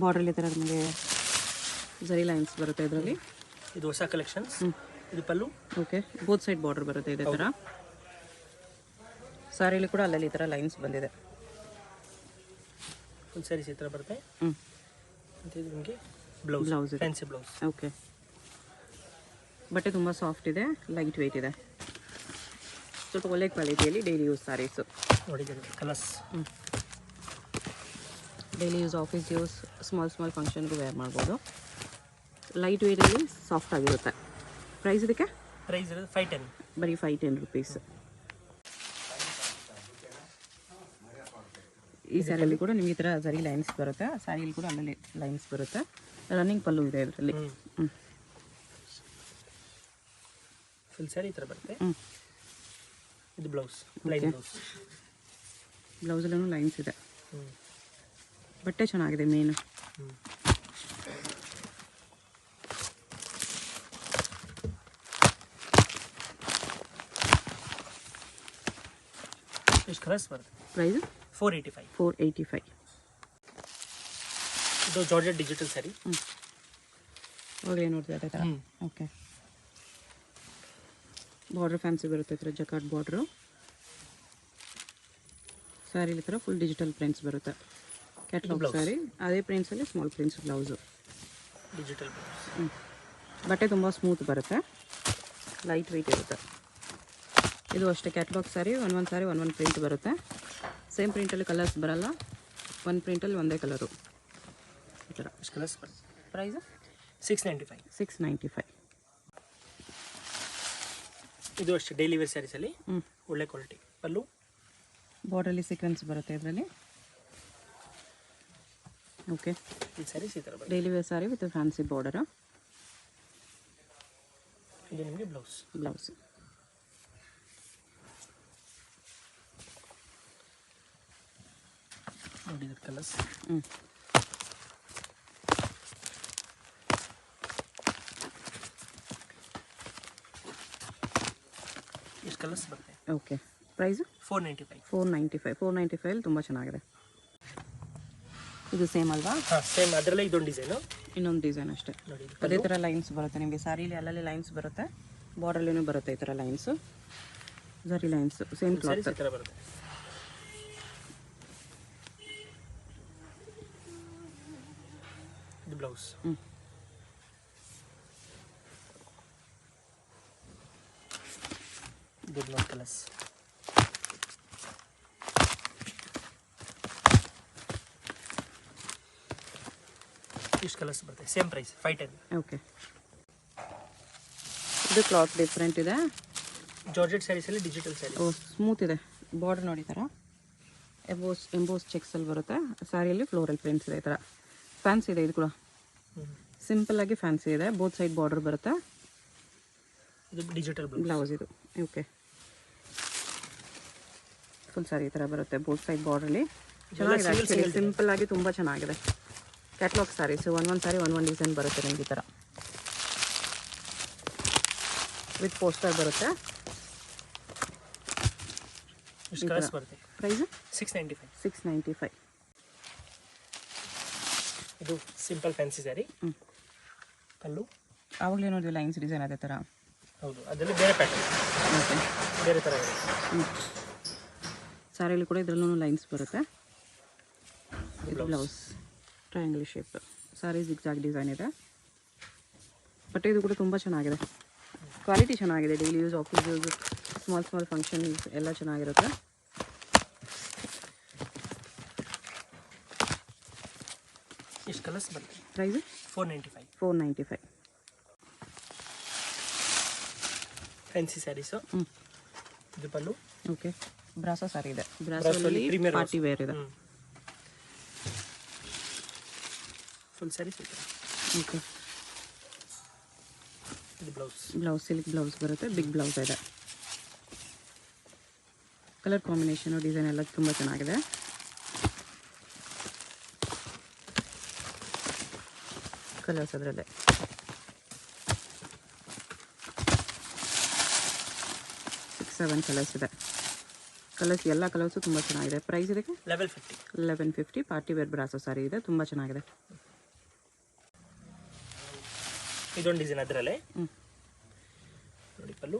ಬಾರ್ಡ್ರಲ್ಲಿ ಈ ಥರ ನಮಗೆ ಝರಿ ಲೈನ್ಸ್ ಬರುತ್ತೆ ಇದರಲ್ಲಿ. ಇದು ಹೊಸ ಕಲೆಕ್ಷನ್ಸ್. ಇದು ಪಲ್ಲು. ಓಕೆ, ಬೋತ್ ಸೈಡ್ ಬಾರ್ಡರ್ ಬರುತ್ತೆ ಇದೇ ಥರ. ಸಾರಿಲಿ ಕೂಡ ಅಲ್ಲಲ್ಲಿ ಈ ಥರ ಲೈನ್ಸ್ ಬಂದಿದೆ. ಒಂದು ಸ್ಯಾರೀಸ್ ಈ ಥರ ಬರುತ್ತೆ. ಮತ್ತು ಇದು ನಿಮಗೆ ಬ್ಲೌಸ್ ಫ್ಯಾನ್ಸಿ ಬ್ಲೌಸ್. ಓಕೆ, ಬಟ್ಟೆ ತುಂಬ ಸಾಫ್ಟ್ ಇದೆ, ಲೈಟ್ ವೆಯ್ಟ್ ಇದೆ, ಸ್ವಲ್ಪ ಒಳ್ಳೆ ಕ್ವಾಲಿಟಿಯಲ್ಲಿ ಡೈಲಿ ಯೂಸ್ ಸ್ಯಾರೀಸು. ನೋಡಿದ್ದೀರಿ colours. Daily use, office use, small ಫಂಕ್ಷನ್ಗೂ ವೇರ್ ಮಾಡ್ಬೋದು. ಲೈಟ್ ವೆಯ್ಟಲ್ಲಿ ಸಾಫ್ಟ್ ಆಗಿರುತ್ತೆ. ಪ್ರೈಸ್ ಇದಕ್ಕೆ? ಪ್ರೈಸ್ ಇರೋದು 510. ಬರೀ 510 ರುಪೀಸ್. ಈ ಸ್ಯಾರಿಯಲ್ಲಿ ಕೂಡ ನಿಮಗೆ ಈ ಥರ ಝರಿ ಲೈನ್ಸ್ ಬರುತ್ತೆ. ಸ್ಯಾರಿಯಲ್ಲಿ ಕೂಡ ಅಲ್ಲಲ್ಲಿ ಲೈನ್ಸ್ ಬರುತ್ತೆ. ರನ್ನಿಂಗ್ ಪಲ್ಲು ಇದೆ ಇದರಲ್ಲಿ. ಫುಲ್ ಸ್ಯಾರಿ ಈ ಥರ ಬರುತ್ತೆ. ಇದು ಬ್ಲೌಸ್, ಪ್ಲೈನ್ ಬ್ಲೌಸ್. ಬ್ಲೌಸಲ್ಲೂ ಲೈನ್ಸ್ ಇದೆ. ಬಟ್ಟೆ ಚೆನ್ನಾಗಿದೆ ಮೇನು. ಎಷ್ಟು ಕಲರ್ಸ್ ಬರುತ್ತೆ? ಪ್ರೈಸ್ 485. 485. ಇದು ಜಾರ್ಜೆಟ್ ಡಿಜಿಟಲ್ ಸ್ಯಾರಿ. ಹೋಗಲಿ ನೋಡ್ತೀವಿ ಅದೇ ಥರ. ಓಕೆ, ಬಾರ್ಡರ್ ಫ್ಯಾನ್ಸಿ ಬರುತ್ತೆ ಈ ಥರ ಜಕಾರ್ಡ್ ಬಾರ್ಡ್ರು. ಸ್ಯಾರಿಲಿ ಥರ ಫುಲ್ ಡಿಜಿಟಲ್ ಪ್ರಿಂಟ್ಸ್ ಬರುತ್ತೆ. ಕ್ಯಾಟ್ಲಾಗ್ ಸ್ಯಾರಿ, ಅದೇ ಪ್ರಿಂಟ್ಸಲ್ಲಿ ಸ್ಮಾಲ್ ಪ್ರಿಂಟ್ಸ್ ಬ್ಲೌಸು. ಡಿಜಿಟಲ್ ಬಟ್ಟೆ ತುಂಬ ಸ್ಮೂತ್ ಬರುತ್ತೆ, ಲೈಟ್ ವೆಯ್ಟ್ ಇರುತ್ತೆ. ಇದು ಅಷ್ಟೇ ಕ್ಯಾಟ್ಲಾಗ್ ಸ್ಯಾರಿ. ಒಂದು ಸ್ಯಾರಿ ಒಂದು ಪ್ರಿಂಟ್ ಬರುತ್ತೆ. ಸೇಮ್ ಪ್ರಿಂಟಲ್ಲಿ ಕಲರ್ಸ್ ಬರಲ್ಲ, ಒಂದು ಪ್ರಿಂಟಲ್ಲಿ ಒಂದೇ ಕಲರು ಈ ಥರ. ಎಷ್ಟು ಕಲರ್ಸ್ ಬರುತ್ತೆ? ಪ್ರೈಸ್ 695. 695. ಇದು ಅಷ್ಟೇ ಡೈಲಿ ವೇರ್ ಸ್ಯಾರೀಸಲ್ಲಿ ಒಳ್ಳೆ ಕ್ವಾಲಿಟಿ. ಪಲ್ಲು ಬಾರ್ಡರ್ಲಿ ಸೀಕ್ವೆನ್ಸ್ ಬರುತ್ತೆ ಇದರಲ್ಲಿ. ಓಕೆ, ಈ ಸ್ಯಾರೀಸ್ ಈ ಥರ ಬರುತ್ತೆ. Daily wear sari with fancy border. ಇದು ನಿಮಗೆ ಬ್ಲೌಸ್. ನೋಡಿದ ಕಲರ್ಸ್. ಎಷ್ಟು ಕಲರ್ಸ್ ಬರುತ್ತೆ? Okay, price 495. 495. 495 ತುಂಬ ಚೆನ್ನಾಗಿದೆ. ಇದು ಸೇಮ್ ಅಲ್ವಾ? ಹಾಂ, ಸೇಮ್. ಅದರಲ್ಲೇ ಇದೊಂದು ಡಿಸೈನು, ಇನ್ನೊಂದು ಡಿಸೈನ್ ಅಷ್ಟೇ. ನೋಡಿ ಅದೇ ಥರ ಲೈನ್ಸ್ ಬರುತ್ತೆ ನಿಮಗೆ. ಸ್ಯಾರಿಲಿ ಅಲ್ಲಲ್ಲಿ ಲೈನ್ಸ್ ಬರುತ್ತೆ, ಬಾರ್ಡರ್ಲಿನೂ ಬರುತ್ತೆ ಈ ಥರ lines, zari lines. Same cloth ಈ ಥರ ಬರುತ್ತೆ. ಇದು ಬ್ಲೌಸ್. ಇದು ಬ್ಲೌಸ್ ಕಲರ್ಸ್. ಇಷ್ಟು ಕಲರ್ಸ್ ಬರುತ್ತೆ. Same price 510. ಓಕೆ, ಇದು ಕ್ಲಾತ್ ಡಿಫ್ರೆಂಟ್ ಇದೆ. ಜಾರ್ಜೆಟ್ ಸ್ಯಾರೀಸಲ್ಲಿ ಡಿಜಿಟಲ್ ಸ್ಯಾರಿ. ಓ, ಸ್ಮೂತ್ ಇದೆ. ಬಾರ್ಡರ್ ನೋಡಿ ಥರ ಎಂಬೋಸ್ ಚೆಕ್ಸಲ್ಲಿ ಬರುತ್ತೆ. ಸ್ಯಾರಿಯಲ್ಲಿ ಫ್ಲೋರಲ್ ಪ್ರಿಂಟ್ಸ್ ಇದೆ ಈ ಥರ. ಫ್ಯಾನ್ಸಿ ಇದೆ ಇದು ಕೂಡ, ಸಿಂಪಲ್ಲಾಗಿ ಫ್ಯಾನ್ಸಿ ಇದೆ. ಬೋತ್ ಸೈಡ್ ಬಾರ್ಡರ್ ಬರುತ್ತೆ. ಇದು ಡಿಜಿಟಲ್ ಬ್ಲೌಸ್ ಇದು. ಓಕೆ, ಫುಲ್ ಸ್ಯಾರಿ ಈ ಥರ ಬರುತ್ತೆ. ಬೋತ್ ಸೈಡ್ ಬಾರ್ಡ್ರಲ್ಲಿ ಚೆನ್ನಾಗಿದೆ. ಸಿಂಪಲ್ ಆಗಿ ತುಂಬ ಚೆನ್ನಾಗಿದೆ. ಕ್ಯಾಟ್ಲಾಗ್ ಸ್ಯಾರೀಸ್. ಒಂದು ಸ್ಯಾರಿ ಒಂದು ಡಿಸೈನ್ ಬರುತ್ತೆ ನಿಮಗೆ ಈ ಥರ. ವಿತ್ ಪೋಸ್ಟರ್ ಬರುತ್ತೆ. ಬರುತ್ತೆ. ಪ್ರೈಸ್ 695. 695. ಇದು ಸಿಂಪಲ್ ಫ್ಯಾನ್ಸಿ ಸ್ಯಾರಿ. ಪಲ್ಲು ಆವಾಗಲೇ ನೋಡಿದ್ವಿ ಲೈನ್ಸ್ ಡಿಸೈನ್ ಅದೇ ಥರ. ಹೌದು, ಅದರಲ್ಲಿ ಬೇರೆ ಪ್ಯಾಟರ್ನ್. ಓಕೆ, ಬೇರೆ ಥರ ಇದೆ. ಸ್ಯಾರಿಯಲ್ಲಿ ಕೂಡ ಇದರಲ್ಲೂ ಲೈನ್ಸ್ ಬರುತ್ತೆ. Blouse triangle shape. Sari zigzag design ಇದೆ. ಬಟ್ ಇದು ಕೂಡ ತುಂಬ ಚೆನ್ನಾಗಿದೆ. ಕ್ವಾಲಿಟಿ ಚೆನ್ನಾಗಿದೆ. Daily use, office use, small functions ಎಲ್ಲ ಚೆನ್ನಾಗಿರುತ್ತೆ. ಎಷ್ಟು ಕಲರ್ಸ್ ಬರುತ್ತೆ? ಪ್ರೈಸ್ 495. 495. ಫ್ಯಾನ್ಸಿ ಸ್ಯಾರೀಸು. ಇದು ಪಲ್ಲು. ಓಕೆ, ಬ್ರಾಸೋ ಸ್ಯಾರಿ ಇದೆ. ಬ್ರಾಸೋಲ್ಲಿ ಪಾರ್ಟಿ ವೇರ್ ಇದೆ. ಫುಲ್ ಸ್ಯಾರೀಸ್ ಇದೆ. ಓಕೆ, ಇದು ಬ್ಲೌಸ್. ಸಿಲ್ಕ್ ಬ್ಲೌಸ್ ಬರುತ್ತೆ. ಬಿಗ್ ಬ್ಲೌಸ್ ಇದೆ. ಕಲರ್ ಕಾಂಬಿನೇಷನು, ಡಿಸೈನ್ ಎಲ್ಲ ತುಂಬ ಚೆನ್ನಾಗಿದೆ. ಕಲರ್ಸ್ ಅದರಲ್ಲೇ 6-7 ಕಲರ್ಸ್ ಇದೆ. ಕಲರ್ಸ್ ಎಲ್ಲ ಕಲರ್ಸು ತುಂಬ ಚೆನ್ನಾಗಿದೆ. ಪ್ರೈಸ್ ಇದಕ್ಕೆ 1150. 1150. ಪಾರ್ಟಿ ವೇರ್ ಬ್ರಾಸೋ ಸ್ಯಾರಿ ಇದೆ. ತುಂಬ ಚೆನ್ನಾಗಿದೆ. ಇದೊಂದು ಡಿಸೈನ್ ಅದರಲ್ಲೇ ಹ್ಞೂ ನೋಡಿ ಪಲ್ಲು.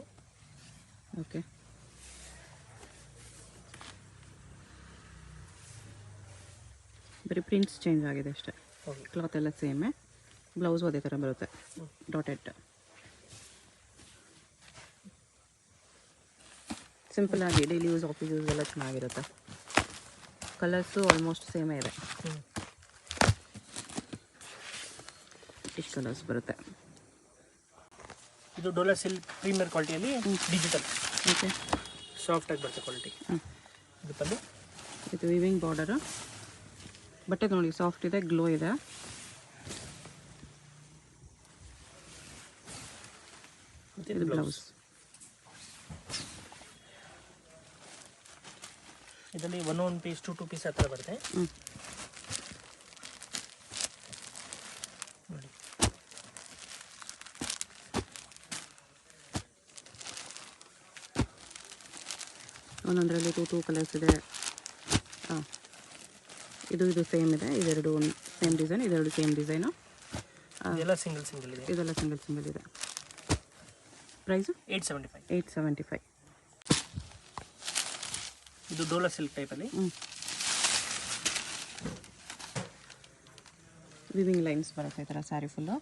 ಓಕೆ, ಬರೀ ಪ್ರಿಂಟ್ಸ್ ಚೇಂಜ್ ಆಗಿದೆ ಅಷ್ಟೇ. ಓಕೆ, ಕ್ಲಾತ್ ಎಲ್ಲ ಸೇಮೇ, ಬ್ಲೌಸು ಅದೇ ಥರ ಬರುತ್ತೆ ಡಾಟೆಡ್. ಸಿಂಪಲ್ ಆಗಿ ಡೈಲಿ ಯೂಸ್ ಆಫೀಸ್ ಯೂಸ್ ಎಲ್ಲ ಚೆನ್ನಾಗಿರುತ್ತೆ. ಕಲರ್ಸು ಆಲ್ಮೋಸ್ಟ್ ಸೇಮೇ ಇದೆ. ಇಷ್ಟು ಕಲರ್ಸ್ ಬರುತ್ತೆ. ಇದು ಡೋಲಾ ಸಿಲ್ಕ್ ಪ್ರೀಮಿಯರ್ ಕ್ವಾಲಿಟಿಯಲ್ಲಿ ಡಿಜಿಟಲ್ ಓಕೆ, ಸಾಫ್ಟಾಗಿ ಬರುತ್ತೆ ಕ್ವಾಲಿಟಿ. ಇದು ಪಲ್ಲು. ಇದು ವಿವಿಂಗ್ ಬಾರ್ಡರು. ಬಟ್ಟೆ ನೋಡಿ ಸಾಫ್ಟ್ ಇದೆ, ಗ್ಲೋ ಇದೆ. ಇದು ಬ್ಲೌಸ್. ಇದರಲ್ಲಿ 1 ಪೀಸ್ 2 ಪೀಸ್ ಆ ಥರ ಬರುತ್ತೆ ನೋಡಿ. ಒಂದೊಂದರಲ್ಲಿ ಟೂ ಕಲರ್ಸ್ ಇದೆ. ಹಾಂ, ಇದು ಸೇಮ್ ಇದೆ. ಇದೆರಡು ಸೇಮ್ ಡಿಸೈನ್, ಇದೆರಡು ಸೇಮ್ ಡಿಸೈನು. ಇದೆಲ್ಲ ಸಿಂಗಲ್ ಇದೆ. ಇದೆಲ್ಲ ಸಿಂಗಲ್ ಇದೆ. ಪ್ರೈಸು 875. 875. ಇದು ಡೋಲಾ ಸಿಲ್ಕ್ ಟೈಪಲ್ಲಿ ವಿವಿಂಗ್ ಲೈನ್ಸ್ ಬರುತ್ತೆ ಈ ಥರ ಸ್ಯಾರಿ ಫುಲ್ಲು.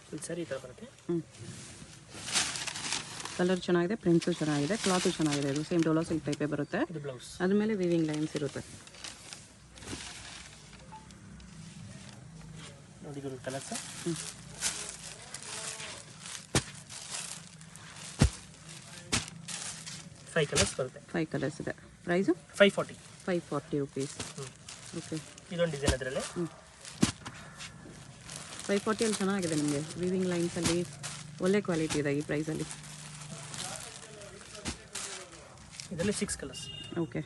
ಫುಲ್ ಸ್ಯಾರಿ ಈ ಥರ ಬರುತ್ತೆ. ಕಲರ್ ಚೆನ್ನಾಗಿದೆ, ಪ್ರಿಂಟ್ಸು ಚೆನ್ನಾಗಿದೆ, ಕ್ಲಾತು ಚೆನ್ನಾಗಿದೆ. ಇದು ಸೇಮ್ ಡೋಲಾ ಸಿಲ್ಕ್ ಟೈಪೇ ಬರುತ್ತೆ. ಇದು ಬ್ಲೌಸ್. ಅದ್ರ ಮೇಲೆ ವಿವಿಂಗ್ ಲೈನ್ಸ್ ಇರುತ್ತೆ. ನೋಡಿ ಇದು ಕಲರ್ಸ್. 5 ಕಲರ್ಸ್ ಬರುತ್ತೆ. 5 ಕಲರ್ಸ್ ಇದೆ. ಪ್ರೈಸು 540. 540 ರುಪೀಸ್. ಓಕೆ, ಇದೊಂದು ಡಿಸೈನ್ ಅದರಲ್ಲೇ 540 ಅಲ್ಲಿ ಚೆನ್ನಾಗಿದೆ ನಿಮಗೆ. ವಿವಿಂಗ್ ಲೈನ್ಸಲ್ಲಿ ಒಳ್ಳೆ ಕ್ವಾಲಿಟಿ ಇದೆ ಈ ಪ್ರೈಸಲ್ಲಿ. ಇದರಲ್ಲಿ 6 ಕಲರ್ಸ್. ಓಕೆ,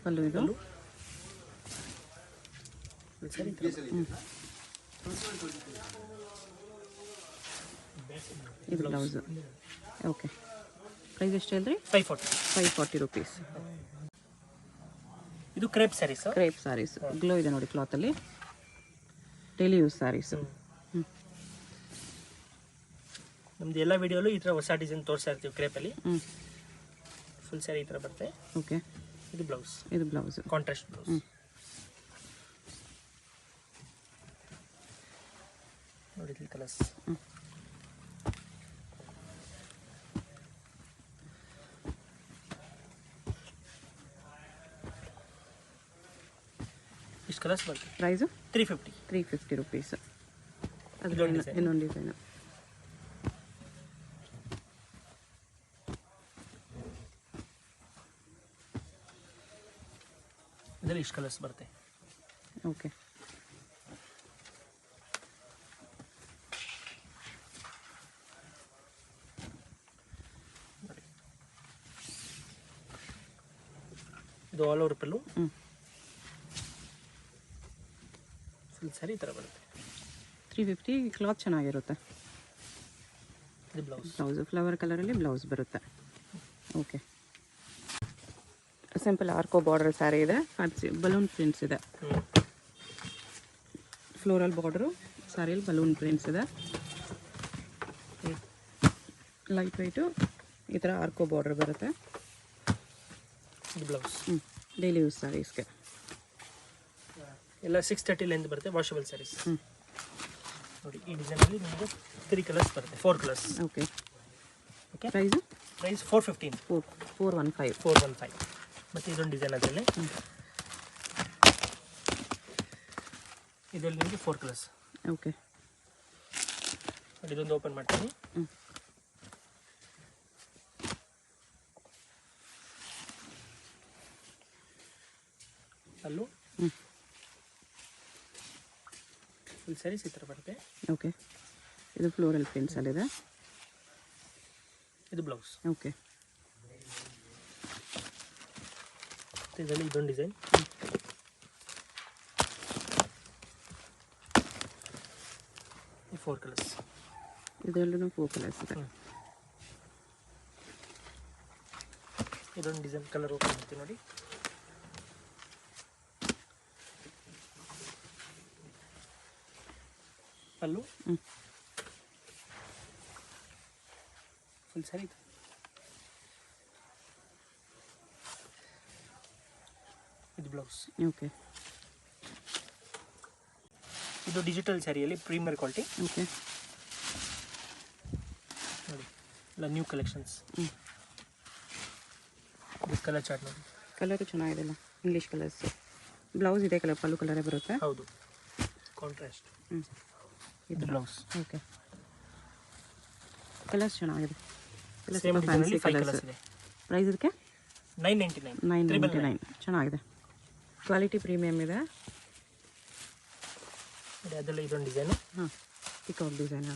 ಪಲ್ಲು ಇದು. ಸರಿ ಇದು ಬ್ಲೌಸು. ಓಕೆ, ಪ್ರೈಸ್ ಎಷ್ಟು ಹೇಳಿದ್ರಿ? 540. 540 ರುಪೀಸ್. ಇದು crepe saris. Crepe saris glow ಇದೆ ನೋಡಿ ಕ್ಲಾತಲ್ಲಿ. Daily use saris. ನಮ್ದು ಎಲ್ಲ ವಿಡಿಯೋಲು ಈ ಥರ ಹೊಸ ಡಿಸೈನ್ ತೋರಿಸ್ತಾ ಇರ್ತೀವಿ ಕ್ರೇಪಲ್ಲಿ. ಫುಲ್ ಸ್ಯಾರಿ ಈ ಥರ ಬರುತ್ತೆ. ಓಕೆ, ಇದು ಬ್ಲೌಸ್. ಇದು ಬ್ಲೌಸು, ಕಾಂಟ್ರಾಸ್ಟ್ ಬ್ಲೌಸ್. ನೋಡಿ ಇಲ್ಲಿ ಕಲರ್ಸ್. ಇಷ್ಟು ಕಲರ್ಸ್ ಬರುತ್ತೆ. ಪ್ರೈಸು 350. 350 ರುಪೀಸ್. ಅದು ಇದೊಂದು design. ಇನ್ನೊಂದು ಡಿಸೈನು. ಇದರಲ್ಲಿ ಇಷ್ಟು ಕಲರ್ಸ್ ಬರುತ್ತೆ. ಓಕೆ, ಇದು ಆಲ್ ಓವರ್ ಪಲ್ಲು. ಫುಲ್ ಸ್ಯಾರಿ ಈ ಥರ ಬರುತ್ತೆ. 350. ಕ್ಲಾತ್ ಚೆನ್ನಾಗಿರುತ್ತೆ. ಇದು ಬ್ಲೌಸ್. ಬ್ಲೌಸು ಫ್ಲವರ್ ಕಲರಲ್ಲಿ ಬ್ಲೌಸ್ ಬರುತ್ತೆ. ಓಕೆ, ಸಿಂಪಲ್ ಆರ್ಕೋ ಬಾರ್ಡರ್ ಸ್ಯಾರಿ ಇದೆ. ಫ್ಯಾನ್ಸಿ ಬಲೂನ್ ಪ್ರಿಂಟ್ಸ್ ಇದೆ. ಫ್ಲೋರಲ್ ಬಾರ್ಡರು ಸ್ಯಾರಿಯಲ್ಲಿ ಬಲೂನ್ ಪ್ರಿಂಟ್ಸ್ ಇದೆ. ಲೈಟ್ ವೆಯ್ಟು ಈ ಥರ ಆರ್ಕೋ ಬಾರ್ಡರ್ ಬರುತ್ತೆ. ಇದು ಬ್ಲೌಸ್. ಡೈಲಿ ಯೂಸ್ ಸ್ಯಾರೀಸ್ಗೆ ಎಲ್ಲ 630 ಲೆಂತ್ ಬರುತ್ತೆ. ವಾಷಬಲ್ ಸ್ಯಾರೀಸ್. ನೋಡಿ ಈ ಡಿಸೈನಲ್ಲಿ ನಿಮಗೆ 3 ಕಲರ್ಸ್ ಬರುತ್ತೆ. 4 colours. Okay, okay. Price price 415. 415. 415. ಮತ್ತು ಇದೊಂದು ಡಿಸೈನ್ ಅದರಲ್ಲಿ. ಇದರಲ್ಲಿ ನಿಮಗೆ 4 ಕಲರ್ಸ್. ಓಕೆ, ನೋಡಿ ಇದೊಂದು ಓಪನ್ ಮಾಡ್ತೀನಿ. ಅಲ್ಲೂ ಫುಲ್ ಸ್ಯಾರೀಸ್ ಈ ಥರ ಬರುತ್ತೆ. ಓಕೆ, ಇದು ಫ್ಲೋರಲ್ ಪ್ರಿಂಟ್ಸಲ್ಲಿದೆ. ಇದು ಬ್ಲೌಸ್. ಓಕೆ, ಇದರಲ್ಲಿ ಇದೊಂದು ಡಿಸೈನ್. 4 ಕಲರ್ಸ್. ಇದರಲ್ಲೂ 4 ಕಲರ್ಸ್ ಇದೆ. ಇದೊಂದು ಡಿಸೈನ್ ಕಲರ್ ಓಪನ್ ಮಾಡ್ತೀವಿ ನೋಡಿ. ಪಲ್ಲು ಫುಲ್ ಸ್ಯಾರಿ. ಇದು ಬ್ಲೌಸ್. ಓಕೆ. ಇದು ಡಿಜಿಟಲ್ ಸ್ಯಾರಿಯಲ್ಲಿ ಪ್ರೀಮಿಯರ್ ಕ್ವಾಲಿಟಿ. ಓಕೆ. ನೋಡಿ ಎಲ್ಲ ನ್ಯೂ ಕಲೆಕ್ಷನ್ಸ್. ಕಲರ್ ಚಾರ್ಟ್ ನೋಡಿ. ಕಲರು ಚೆನ್ನಾಗಿದೆಲ್ಲ, ಇಂಗ್ಲೀಷ್ ಕಲರ್ಸ್. ಬ್ಲೌಸ್ ಇದೆ ಕಲರ್, ಪಲ್ಲು ಕಲರೇ ಬರುತ್ತೆ. ಹೌದು, ಕಾಂಟ್ರಾಸ್ಟ್. ಇದು ಬ್ಲೌಸ್. ಓಕೆ. ಕಲರ್ಸ್ ಚೆನ್ನಾಗಿದೆ. Same fancy colours colours. ಇದೆ. ಪ್ರೈಸ್ ಇದಕ್ಕೆ 999. ಚೆನ್ನಾಗಿದೆ. ಕ್ವಾಲಿಟಿ ಪ್ರೀಮಿಯಮ್ ಇದೆ. ಅದೆಲ್ಲ ಇದೊಂದು ಡಿಸೈನು. ಹಾಂ, ಪಿಕಾಕ್ ಡಿಸೈನ್.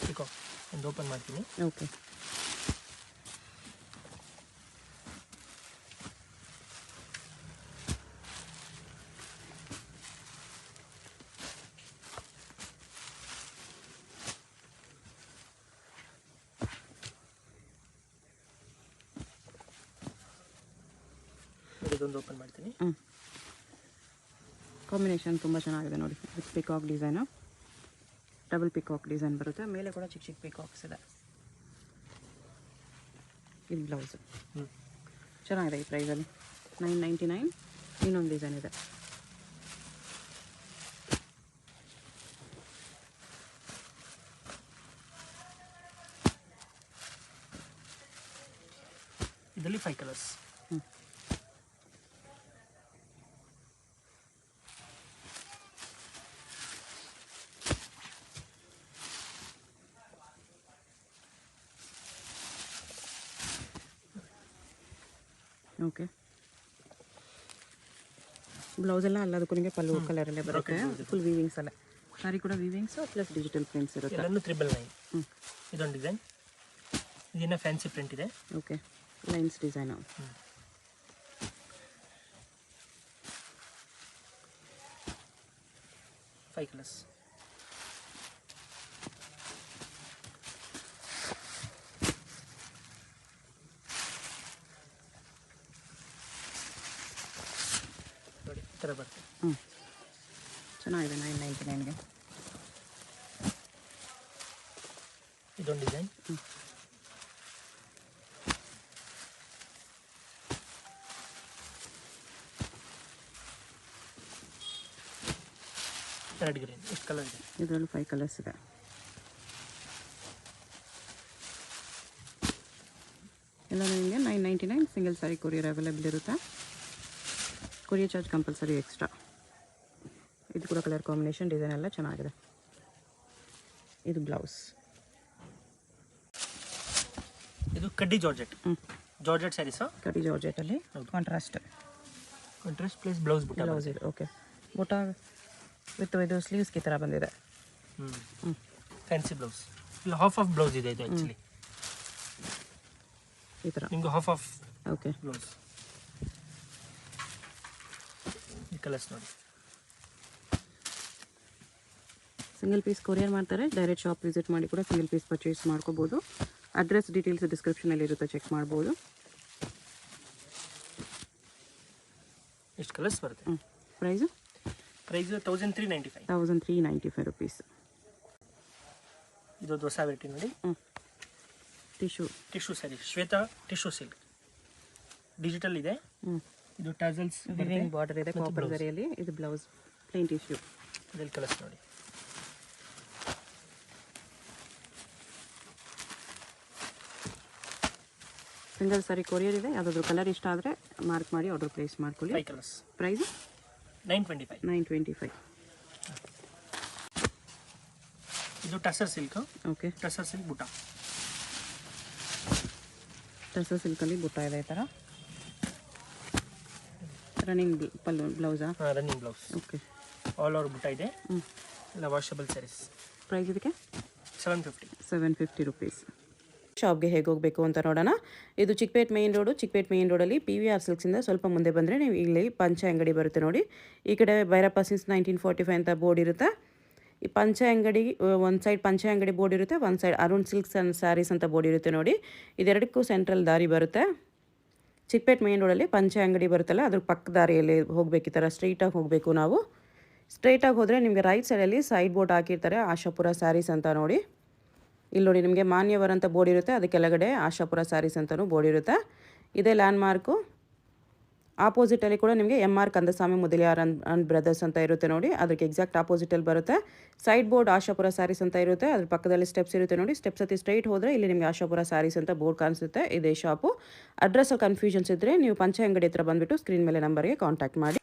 ಪಿಕಾಕ್ ಒಂದು ಓಪನ್ ಮಾಡ್ತೀನಿ. ಓಕೆ. ಇದೊಂದು ಓಪನ್ ಮಾಡ್ತೀನಿ. ಕಾಂಬಿನೇಷನ್ ತುಂಬ ಚೆನ್ನಾಗಿದೆ ನೋಡಿ. With peacock design, double peacock design ಬರುತ್ತೆ. ಮೇಲೆ ಕೂಡ ಚಿಕ್ಕ ಚಿಕ್ಕ ಪಿಕಾಕ್ಸ್ ಇದೆ. ಇದು ಬ್ಲೌಸ್ ಚೆನ್ನಾಗಿದೆ. ಈ ಪ್ರೈಸಲ್ಲಿ 999. ಇನ್ನೊಂದು ಡಿಸೈನ್ ಇದೆ. ಇದರಲ್ಲಿ 5 ಕಲರ್ಸ್. ಓಕೆ. ಬ್ಲೌಸ್ ಎಲ್ಲ ಅಲ್ಲದಕ್ಕೂ ನಿಮಗೆ ಪಲ್ಲು ಕಲರಲ್ಲೇ ಬರುತ್ತೆ. ಫುಲ್ ವೀವಿಂಗ್ಸ್ ಅಲ್ಲ. ಸಾರಿ ಕೂಡ ವೀವಿಂಗ್ಸು ಪ್ಲಸ್ ಡಿಜಿಟಲ್ ಪ್ರಿಂಟ್ಸ್ ಇರುತ್ತೆ. ಎಲ್ಲನೂ 999. ಇದೊಂದು ಡಿಸೈನ್. ಇದನ್ನ ಫ್ಯಾನ್ಸಿ ಪ್ರಿಂಟ್ ಇದೆ. ಓಕೆ. Lines design. 5 ಕಲರ್ಸ್. ನೋಡಿ ಈ ಥರ ಬರ್ತದೆ. ಚೆನ್ನಾಗಿದೆ. 999ಗೆ. ಇದೊಂದು ಡಿಸೈನ್. Red green. ಎಷ್ಟು ಕಲರ್ ಇದೆ? ಇದರಲ್ಲೂ 5 ಕಲರ್ಸ್ ಇದೆ. ಎಲ್ಲ ನಿಮಗೆ 999. ಸಿಂಗಲ್ ಸಾರಿ ಕೊರಿಯರ್ ಅವೈಲೇಬಲ್ ಇರುತ್ತೆ. Courier charge compulsory extra. ಇದು ಕೂಡ ಕಲರ್ ಕಾಂಬಿನೇಷನ್, ಡಿಸೈನ್ ಎಲ್ಲ ಚೆನ್ನಾಗಿದೆ. ಇದು ಬ್ಲೌಸ್. ಇದು ಕಡ್ಡಿ ಜಾರ್ಜೆಟ್. ಜಾರ್ಜೆಟ್ ಸ್ಯಾರೀಸು. ಕಡ್ಡಿ ಜಾರ್ಜೆಟಲ್ಲಿ ಕಾಂಟ್ರಾಸ್ಟ್ ಪ್ಲಸ್ ಬ್ಲೌಸ್ ಬುಟ್ಟ. ಬ್ಲೌಸ್ ಇದೆ. ಓಕೆ. ಬುಟ್ಟ ವಿತ್ ಇದು ಸ್ಲೀವ್ಸ್ಗೆ ಈ ಥರ ಬಂದಿದೆ. Fancy blouse. ಇಲ್ಲ ಹಾಫ್ ಆಫ್ ಬ್ಲೌಸ್ ಇದೆ ಇದು ಆ್ಯಕ್ಚುಲಿ. ಈ ಥರ ನಿಮಗೆ ಹಾಫ್ ಆಫ್ ಓಕೆ ಬ್ಲೌಸ್. ಈ ಕಲರ್ಸ್ ನೋಡಿ. ಸಿಂಗಲ್ ಪೀಸ್ ಕೊರಿಯರ್ ಮಾಡ್ತಾರೆ. ಡೈರೆಕ್ಟ್ ಶಾಪ್ ವಿಸಿಟ್ ಮಾಡಿ ಕೂಡ ಸಿಂಗಲ್ ಪೀಸ್ ಪರ್ಚೇಸ್ ಮಾಡ್ಕೋಬೋದು. ಅಡ್ರೆಸ್ ಡೀಟೇಲ್ಸ್ ಡಿಸ್ಕ್ರಿಪ್ಷನಲ್ಲಿ ಇರುತ್ತೆ, ಚೆಕ್ ಮಾಡ್ಬೋದು. ಎಷ್ಟು ಕಲರ್ಸ್ ಬರುತ್ತೆ? ಪ್ರೈಸು 1395. 1395 ರುಪೀಸ್. ಇದೊಂದು ಹೊಸ ವೆರೈಟಿ ನೋಡಿ. Tissue sari. Shweta tissue silk. Digital ಇದೆ. ಇದು ಟಾಸಲ್ಸ್ ವಿವಿಂಗ್ ಬಾರ್ಡರ್ ಇದೆ ಕಾಪರ್ ಜರಿಯಲ್ಲಿ. ಇದು ಬ್ಲೌಸ್ ಪ್ಲೇನ್ ಟಿಶ್ಯೂ. ಇದರಲ್ಲಿ ಕಲರ್ಸ್ ನೋಡಿ. ಸಿಂಗಲ್ ಸಾರಿ ಕೊರಿಯರ್ ಇದೆ. ಯಾವುದಾದ್ರೂ ಕಲರ್ ಇಷ್ಟ ಆದರೆ ಮಾರ್ಕ್ ಮಾಡಿ ಆರ್ಡರ್ ಪ್ಲೇಸ್ ಮಾಡ್ಕೊಳ್ಳಿ. 5 ಕಲರ್ಸ್. ಪ್ರೈಸು 925. 925. ಇದು tussar silk. Okay. Tussar silk butta. Tussar ಸಿಲ್ಕಲ್ಲಿ ಬುಟ್ಟ ಇದೆ ಈ ಥರ. ರನ್ನಿಂಗ್ ಪಲ್ಲು ಬ್ಲೌಸಾ? Running blouse. Okay. All over butta ಇದೆ. ಎಲ್ಲ ವಾಷಬಲ್ ಸ್ಯಾರೀಸ್. ಪ್ರೈಸ್ ಇದಕ್ಕೆ 750 ರುಪೀಸ್. ಶಾಪ್ಗೆ ಹೇಗೆ ಹೋಗಬೇಕು ಅಂತ ನೋಡೋಣ. ಇದು ಚಿಕ್ಕಪೇಟ್ ಮೇನ್ ರೋಡಲ್ಲಿ PVR ಸಿಲ್ಕ್ಸಿಂದ ಸ್ವಲ್ಪ ಮುಂದೆ ಬಂದರೆ ನೀವು ಇಲ್ಲಿ ಪಂಚೆ ಅಂಗಡಿ ಬರುತ್ತೆ ನೋಡಿ. ಈ ಕಡೆ ಭೈರಪ್ಪ ಸಿನ್ಸ್ 1945 ಅಂತ ಬೋರ್ಡ್ ಇರುತ್ತೆ. ಈ ಪಂಚೆ ಅಂಗಡಿ ಒಂದು ಸೈಡ್ ಪಂಚೆ ಅಂಗಡಿ ಬೋರ್ಡ್ ಇರುತ್ತೆ, ಒಂದು side Arun silks and saris ಅಂತ ಬೋರ್ಡ್ ಇರುತ್ತೆ ನೋಡಿ. ಇದೆರಡಕ್ಕೂ ಸೆಂಟ್ರಲ್ ದಾರಿ ಬರುತ್ತೆ. ಚಿಕ್ಕಪೇಟೆ ಮೇನ್ ರೋಡಲ್ಲಿ ಪಂಚೆ ಅಂಗಡಿ ಬರುತ್ತಲ್ಲ ಅದ್ರ ಪಕ್ಕ ದಾರಿಯಲ್ಲಿ ಹೋಗಬೇಕು. ಈ ಥರ ಸ್ಟ್ರೈಟಾಗಿ ಹೋಗಬೇಕು ನಾವು. ಸ್ಟ್ರೈಟಾಗಿ ಹೋದರೆ ನಿಮಗೆ ರೈಟ್ ಸೈಡಲ್ಲಿ ಸೈಡ್ ಬೋರ್ಡ್ ಹಾಕಿರ್ತಾರೆ ಆಶಾಪುರ ಸ್ಯಾರೀಸ್ ಅಂತ ನೋಡಿ. ಇಲ್ಲಿ ನೋಡಿ ನಿಮಗೆ ಮಾನ್ಯವರ್ ಅಂತ ಬೋರ್ಡ್ ಇರುತ್ತೆ, ಅದಕ್ಕೆ ಕೆಳಗಡೆ ಆಶಾಪುರ ಸ್ಯಾರೀಸ್ ಅಂತಲೂ ಬೋರ್ಡ್ ಇರುತ್ತೆ. ಇದೇ ಲ್ಯಾಂಡ್ ಮಾರ್ಕು. ಆಪೋಸಿಟಲ್ಲಿ ಕೂಡ ನಿಮಗೆ MR Kandaswamy Mudaliar and brothers ಅಂತ ಇರುತ್ತೆ ನೋಡಿ, ಅದಕ್ಕೆ ಎಕ್ಸಾಕ್ಟ್ ಆಪೋಸಿಟಲ್ಲಿ ಬರುತ್ತೆ. ಸೈಡ್ ಬೋರ್ಡ್ ಆಶಾಪುರ ಸ್ಯಾರೀಸ್ ಅಂತ ಇರುತ್ತೆ, ಅದ್ರ ಪಕ್ಕದಲ್ಲಿ ಸ್ಟೆಪ್ಸ್ ಇರುತ್ತೆ ನೋಡಿ. ಸ್ಟೆಪ್ಸ್ ಹತ್ತಿ ಸ್ಟ್ರೈಟ್ ಹೋದರೆ ಇಲ್ಲಿ ನಿಮಗೆ ಆಶಾಪುರ ಸ್ಯಾರೀಸ್ ಅಂತ ಬೋರ್ಡ್ ಕಾಣಿಸುತ್ತೆ. ಇದೇ ಶಾಪು. ಅಡ್ರೆಸ್ ಕನ್ಫ್ಯೂಷನ್ಸ್ ಇದ್ದರೆ ನೀವು ಪಂಚೆ ಅಂಗಡಿ ಹತ್ರ ಬಂದುಬಿಟ್ಟು ಸ್ಕ್ರೀನ್ ಮೇಲೆ ನಂಬರ್ಗೆ ಕಾಂಟ್ಯಾಕ್ಟ್ ಮಾಡಿ.